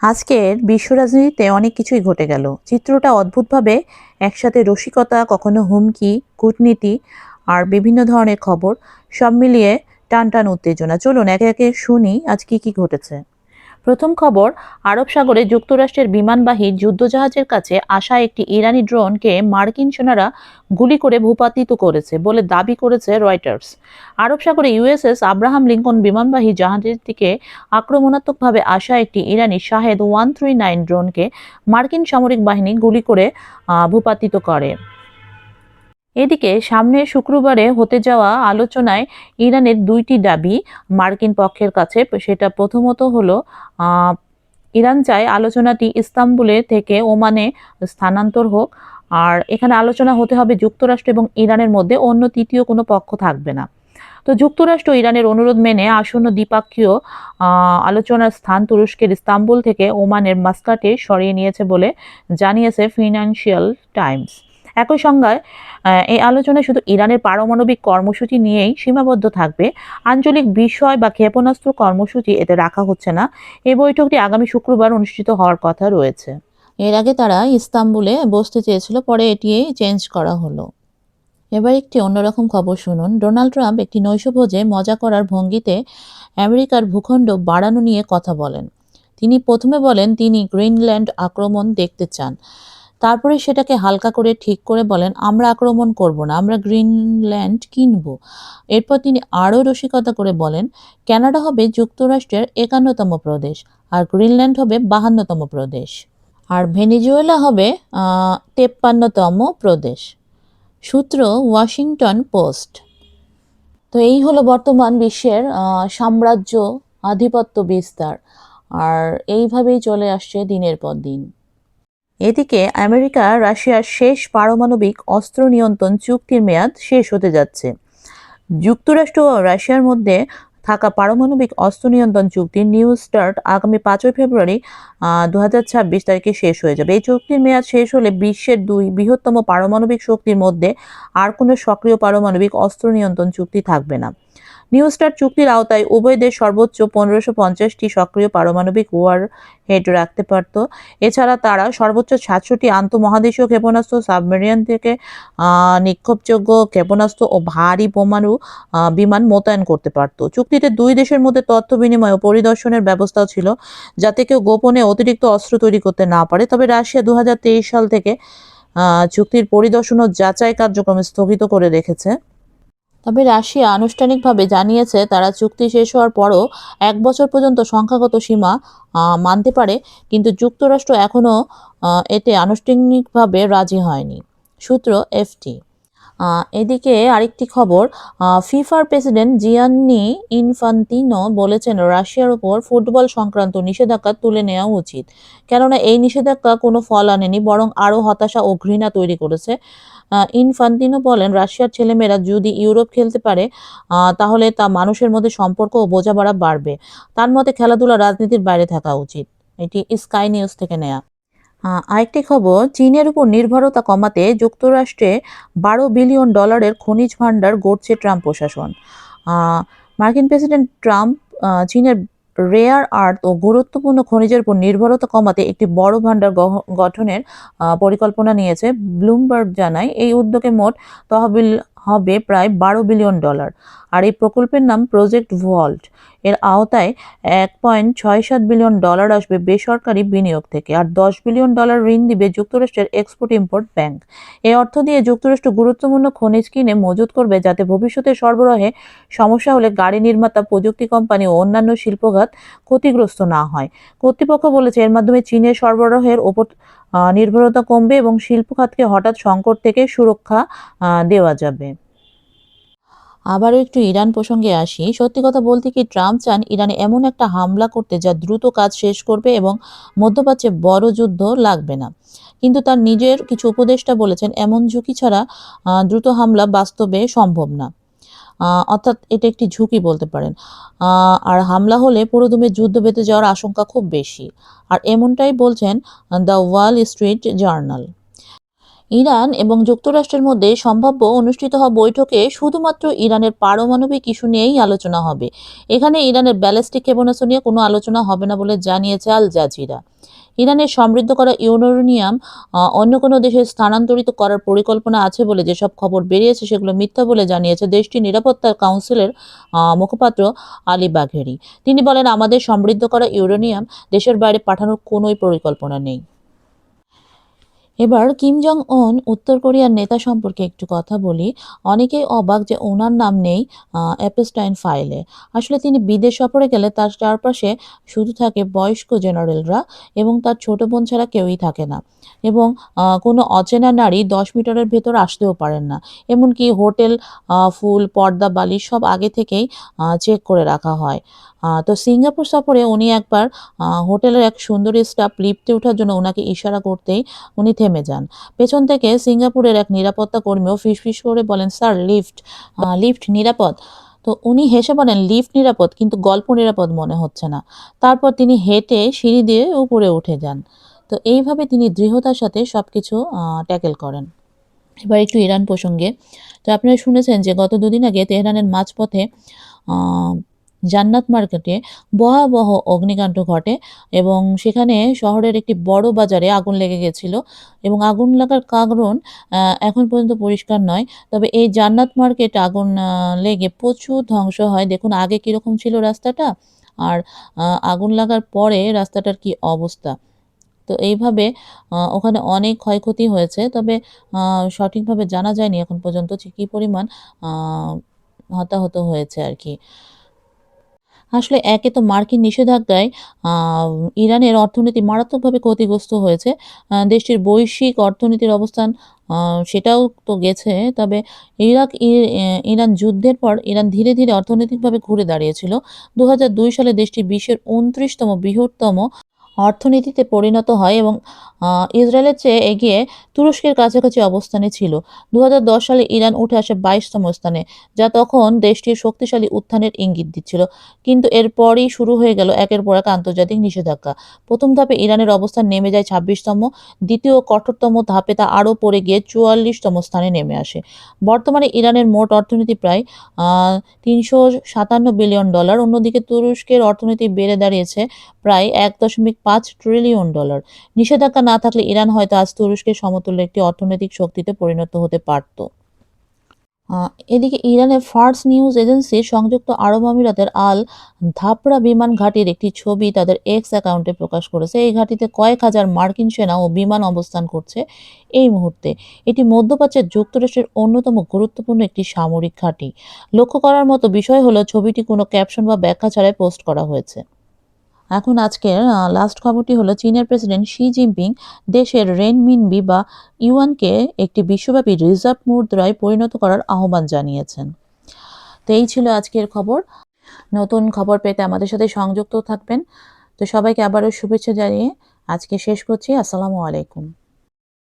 আজকের বিশ্ব রাজনীতিতে অনেক কিছুই ঘটে গেল। চিত্রটা অদ্ভুতভাবে একসাথে রসিকতা, কখনো হুমকি, কূটনীতি আর বিভিন্ন ধরনের খবর সব মিলিয়ে টানটান উত্তেজনা। চলুন একে একে শুনি আজ কি ঘটেছে। প্রথম খবর, আরব সাগরে যুক্তরাষ্ট্রের বিমানবাহী যুদ্ধজাহাজের কাছে আসা একটি ইরানি ড্রোনকে মার্কিন সেনারা গুলি করে ভূপাতিত করেছে বলে দাবি করেছে রয়টার্স। আরব সাগরে ইউএসএস আব্রাহাম লিঙ্কন বিমানবাহী জাহাজের দিকে আক্রমণাত্মকভাবে আসা একটি ইরানি শাহেদ 139 ড্রোনকে মার্কিন সামরিক বাহিনী গুলি করে ভূপাতিত করে। এদিকে সামনের শুক্রবারে হতে যাওয়া আলোচনায় ইরানের দুইটি দাবি মার্কিন পক্ষের কাছে। সেটা প্রথমত হলো ইরান চায় আলোচনাটি ইস্তাম্বুলে থেকে ওমানে স্থানান্তর হোক, আর এখানে আলোচনা হতে হবে যুক্তরাষ্ট্র এবং ইরানের মধ্যে, অন্য তৃতীয় কোনো পক্ষ থাকবে না। তো যুক্তরাষ্ট্র ইরানের অনুরোধ মেনে আসন্ন দ্বিপাক্ষীয় আলোচনার স্থান তুরস্কের ইস্তাম্বুল থেকে ওমানের মাস্কাটে সরিয়ে নিয়েছে বলে জানিয়েছে ফিনান্সিয়াল টাইমস। একই সঙ্গে এই আলোচনায় শুধু ইরানের পারমাণবিক কর্মসূচি নিয়েই সীমাবদ্ধ থাকবে, আঞ্চলিক বিষয় বা ক্ষেপণাস্ত্র কর্মসূচি এতে রাখা হচ্ছে না। এই বৈঠকটি আগামী শুক্রবার অনুষ্ঠিত হওয়ার কথা রয়েছে। এর আগে তারা ইস্তাম্বুলে বসতে চেয়েছিল, পরে এটি চেঞ্জ করা হলো। এবার একটি অন্যরকম খবর শুনুন। ডোনাল্ড ট্রাম্প একটি নৈশভোজে মজা করার ভঙ্গিতে আমেরিকার ভূখণ্ড বাড়ানো নিয়ে কথা বলেন। তিনি প্রথমে বলেন তিনি গ্রিনল্যান্ড আক্রমণ দেখতে চান, তারপরে সেটাকে হালকা করে ঠিক করে বলেন আমরা আক্রমণ করব না, আমরা গ্রিনল্যান্ড কিনব। এরপর তিনি আরও রসিকতা করে বলেন কানাডা হবে যুক্তরাষ্ট্রের 51তম প্রদেশ, আর গ্রিনল্যান্ড হবে 52তম প্রদেশ, আর ভেনেজুয়েলা হবে 53তম প্রদেশ। সূত্র ওয়াশিংটন পোস্ট। তো এই হলো বর্তমান বিশ্বের সাম্রাজ্য, আধিপত্য বিস্তার, আর এইভাবেই চলে আসছে দিনের পর দিন। এদিকে আমেরিকা রাশিয়ার শেষ পারমাণবিক অস্ত্র নিয়ন্ত্রণ চুক্তির মেয়াদ শেষ হতে যাচ্ছে। যুক্তরাষ্ট্র ও রাশিয়ার মধ্যে থাকা পারমাণবিক অস্ত্র নিয়ন্ত্রণ চুক্তি নিউ স্টার্ট আগামী 5 ফেব্রুয়ারি 2026 তারিখে শেষ হয়ে যাবে। এই চুক্তির মেয়াদ শেষ হলে বিশ্বের দুই বৃহত্তম পারমাণবিক শক্তির মধ্যে আর কোনো সক্রিয় পারমাণবিক অস্ত্র নিয়ন্ত্রণ চুক্তি থাকবে না। নিউ স্টার্ট চুক্তির আওতায় উভয় দেশ সর্বোচ্চ 1550টি সক্রিয় পারমাণবিক ওয়ার হেড রাখতে পারত। এছাড়া তারা সর্বোচ্চ 700টি আন্তঃমহাদেশীয় ক্ষেপণাস্ত্র, সাবমেরিন থেকে নিক্ষেপযোগ্য ক্ষেপণাস্ত্র ও ভারী বোমারু বিমান মোতায়েন করতে পারত। চুক্তিতে দুই দেশের মধ্যে তথ্য বিনিময় ও পরিদর্শনের ব্যবস্থাও ছিল, যাতে কেউ গোপনে অতিরিক্ত অস্ত্র তৈরি করতে না পারে। তবে রাশিয়া 2023 সাল থেকে চুক্তির পরিদর্শন ও যাচাই কার্যক্রম স্থগিত করে রেখেছে। তবে রাশিয়া আনুষ্ঠানিকভাবে জানিয়েছে তারা চুক্তি শেষ হওয়ার পরও 1 বছর পর্যন্ত সংখ্যাগত সীমা মানতে পারে, কিন্তু যুক্তরাষ্ট্র এখনও এতে আনুষ্ঠানিকভাবে রাজি হয়নি। সূত্র এফটি। এদিকে আরেকটি খবর, ফিফার প্রেসিডেন্ট জিয়ান্নি ইনফান্তিনো বলেছেন রাশিয়ার ওপর ফুটবল সংক্রান্ত নিষেধাজ্ঞা তুলে নেওয়া উচিত, কেননা এই নিষেধাজ্ঞা কোনো ফল আনেনি, বরং আরও হতাশা ও ঘৃণা তৈরি করেছে। ইনফান্তিনো বলেন রাশিয়ার ছেলেমেয়েরা যদি ইউরোপ খেলতে পারে তাহলে তা মানুষের মধ্যে সম্পর্ক ও বোঝাপড়া বাড়বে। তার মতে খেলাধুলা রাজনীতির বাইরে থাকা উচিত। এটি স্কাই নিউজ থেকে নেয়া। আরেকটি খবর, চীনের উপর নির্ভরতা কমাতে যুক্তরাষ্ট্রে $12 বিলিয়ন খনিজ ভাণ্ডার গড়ছে ট্রাম্প প্রশাসন। মার্কিন প্রেসিডেন্ট ট্রাম্প চীনের রেয়ার আর্থ ও গুরুত্বপূর্ণ খনিজের উপর নির্ভরতা কমাতে একটি বড় ভাণ্ডার গঠনের পরিকল্পনা নিয়েছে। ব্লুমবার্গ জানায় এই উদ্যোগে মোট তহবিল হবে প্রায় $12 বিলিয়ন, আর এই প্রকল্পের নাম প্রজেক্ট ভল্ট। এর আওতায় $1.67 বিলিয়ন আসবে বেসরকারি বিনিয়োগ থেকে, আর $10 বিলিয়ন ঋণ দিবে যুক্তরাষ্ট্রের এক্সপোর্ট ইম্পোর্ট ব্যাংক। এই অর্থ দিয়ে যুক্তরাষ্ট্র গুরুত্বপূর্ণ খনিজ কিনে মজুত করবে, যাতে ভবিষ্যতে সরবরাহে সমস্যা হলে গাড়ি নির্মাতা, প্রযুক্তি কোম্পানি ও অন্যান্য শিল্পখাত ক্ষতিগ্রস্ত না হয়। কর্তৃপক্ষ বলেছে এর মাধ্যমে চীনের সরবরাহের ওপর নির্ভরতা কমবে এবং শিল্প খাতকে হঠাৎ সংকট থেকে সুরক্ষা দেওয়া যাবে। আবারও একটু ইরান প্রসঙ্গে আসি। সত্যি কথা বলতে কি, ট্রাম্প চান ইরানে এমন একটা হামলা করতে যা দ্রুত কাজ শেষ করবে এবং মধ্যপ্রাচ্যে বড় যুদ্ধ লাগবে না। কিন্তু তার নিজের কিছু উপদেষ্টা বলেছেন এমন ঝুঁকি ছাড়া দ্রুত হামলা বাস্তবে সম্ভব না। অর্থাৎ এটা একটি ঝুঁকি বলতে পারেন। আর হামলা হলে পুরোদমে যুদ্ধ বেঁধে যাওয়ার আশঙ্কা খুব বেশি। আর এমনটাই বলছেন the Wall Street journal. Iran এবং যুক্তরাষ্ট্রের মধ্যে সম্ভাব্য অনুষ্ঠিত হওয়া বৈঠকে শুধুমাত্র ইরানের পারমাণবিক ইস্যু নিয়েই আলোচনা হবে। এখানে ইরানের ব্যালিস্টিক ক্ষেপণাস্ত্র নিয়ে কোনো আলোচনা হবে না বলে জানিয়েছে আল জাজিরা। ইরানের সমৃদ্ধ করা ইউরেনিয়াম অন্য কোনো দেশে স্থানান্তরিত করার পরিকল্পনা আছে বলে যেসব খবর বেরিয়েছে সেগুলো মিথ্যা বলে জানিয়েছে দেশটির নিরাপত্তা কাউন্সিলের মুখপাত্র আলী বাঘেরি। তিনি বলেন, আমাদের সমৃদ্ধ করা ইউরেনিয়াম দেশের বাইরে পাঠানোর কোনোই পরিকল্পনা নেই। এবার কিম জং উন উত্তর কোরিয়ার নেতা সম্পর্কে একটু কথা বলি। অনেকেই অবাক যে ওনার নাম নেই অ্যাপস্টাইন ফাইলে। আসলে তিনি বিদেশ সফরে গেলে তার চারপাশে শুধু থাকে বয়স্ক জেনারেলরা এবং তার ছোট বোন ছাড়া কেউই থাকে না। এবং কোনো অচেনা নারী 10 মিটারের ভেতর আসতেও পারেন না। এমনকি হোটেল, ফুল, পর্দা, বালিশ সব আগে থেকেই চেক করে রাখা হয়। তো সিঙ্গাপুর সফরে উনি একবার হোটেলের এক সুন্দরী স্টাফ লিফটে ওঠার জন্য ওনাকে ইশারা করতেই উনি থেমে যান। পেছন থেকে সিঙ্গাপুরের এক নিরাপত্তা কর্মীও ফিসফিস করে বলেন, স্যার লিফট নিরাপদ। তো উনি হেসে বলেন, লিফট নিরাপদ কিন্তু গল্প নিরাপদ মনে হচ্ছে না। তারপর তিনি হেঁটে সিঁড়ি দিয়ে উপরে উঠে যান। তো এইভাবে তিনি দৃঢ়তার সাথে সবকিছু ট্যাকেল করেন। এবার একটু ইরান প্রসঙ্গে। তো আপনারা শুনেছেন যে গত দুদিন আগে তেহরানের মাঝপথে আহ, জান্নাত মার্কেটে ভয়াবহ অগ্নিকাণ্ড ঘটে এবং সেখানে শহরের একটি বড় বাজারে আগুন লেগে গেছিল এবং আগুন লাগার কারণ এখন পর্যন্ত পরিষ্কার নয়। তবে এই জান্নাত মার্কেটে আগুন লেগে প্রচুর ধ্বংস হয়। দেখুন আগে কীরকম ছিল রাস্তাটা, আর আগুন লাগার পরে রাস্তাটার কি অবস্থা। তো এইভাবে ওখানে অনেক ক্ষয়ক্ষতি হয়েছে। তবে সঠিকভাবে জানা যায়নি এখন পর্যন্ত যে কী পরিমাণ আ হতাহত হয়েছে আরকি। আসলে একে তো মার্কিন নিষেধাজ্ঞায় আ ইরানের অর্থনীতি মারাত্মকভাবে ক্ষতিগ্রস্ত হয়েছে। দেশটির বৈশ্বিক অর্থনীতির অবস্থান আ সেটাও তো গেছে। তবে ইরাক ই এ ইরান যুদ্ধের পর ইরান ধীরে, ধীরে অর্থনৈতিকভাবে ঘুরে দাঁড়িয়েছিল। ২০০২ সালে দেশটি বিশ্বের ২৯তম বৃহত্তম অর্থনীতিতে পরিণত হয় এবং আ ইসরায়েলের চেয়ে এগিয়ে তুরস্কের কাছাকাছি অবস্থানে ছিল। ২০১০ সালে ইরান উঠে আসে ২২তম স্থানে, যা তখন দেশটির শক্তিশালী উত্থানের ইঙ্গিত দিচ্ছিল। কিন্তু এরপরই শুরু হয়ে গেল একের পর এক আন্তর্জাতিক নিষেধাজ্ঞা। প্রথম ধাপে ইরানের অবস্থান নেমে যায় ২৬তম, দ্বিতীয় কঠোরতম ধাপে তা আরও পড়ে গিয়ে ৪৪তম স্থানে নেমে আসে। বর্তমানে ইরানের মোট অর্থনীতি প্রায় আ $৩৫৭ বিলিয়ন। অন্যদিকে তুরস্কের অর্থনীতি বেড়ে দাঁড়িয়েছে প্রায় $১.৫ ট্রিলিয়ন। নিষেধাজ্ঞা না থাকলে ইরান হয়তো আজ তুরস্কের সমতুল্য একটি অর্থনৈতিক শক্তিতে পরিণত হতে পারত। আ এদিকে ইরানের ফার্স নিউজ এজেন্সি সংযুক্ত আরব আমিরাতের আল ধাবরা বিমান ঘাঁটির একটি ছবি তাদের এক্স অ্যাকাউন্টে প্রকাশ করেছে। এই ঘাঁটিতে কয়েক হাজার মার্কিন সেনা ও বিমান অবস্থান করছে এই মুহূর্তে। এটি মধ্যপ্রাচ্যের যুক্তরাষ্ট্রের অন্যতম গুরুত্বপূর্ণ একটি সামরিক ঘাঁটি। লক্ষ্য করার মতো বিষয় হলো ছবিটি কোনো ক্যাপশন বা ব্যাখ্যা ছাড়াই পোস্ট করা হয়েছে। এখন আজকের লাস্ট খবরটি হলো, চীনের প্রেসিডেন্ট শি জিনপিং দেশের রেনমিনবি বা ইউয়ানকে একটি বিশ্বব্যাপী রিজার্ভ মুদ্রায় পরিণত করার আহ্বান জানিয়েছেন। তো এই ছিল আজকের খবর। নতুন খবর পেতে আমাদের সাথে সংযুক্ত থাকবেন। তো সবাইকে আবারও শুভেচ্ছা জানিয়ে আজকে শেষ করছি। আসসালামু আলাইকুম।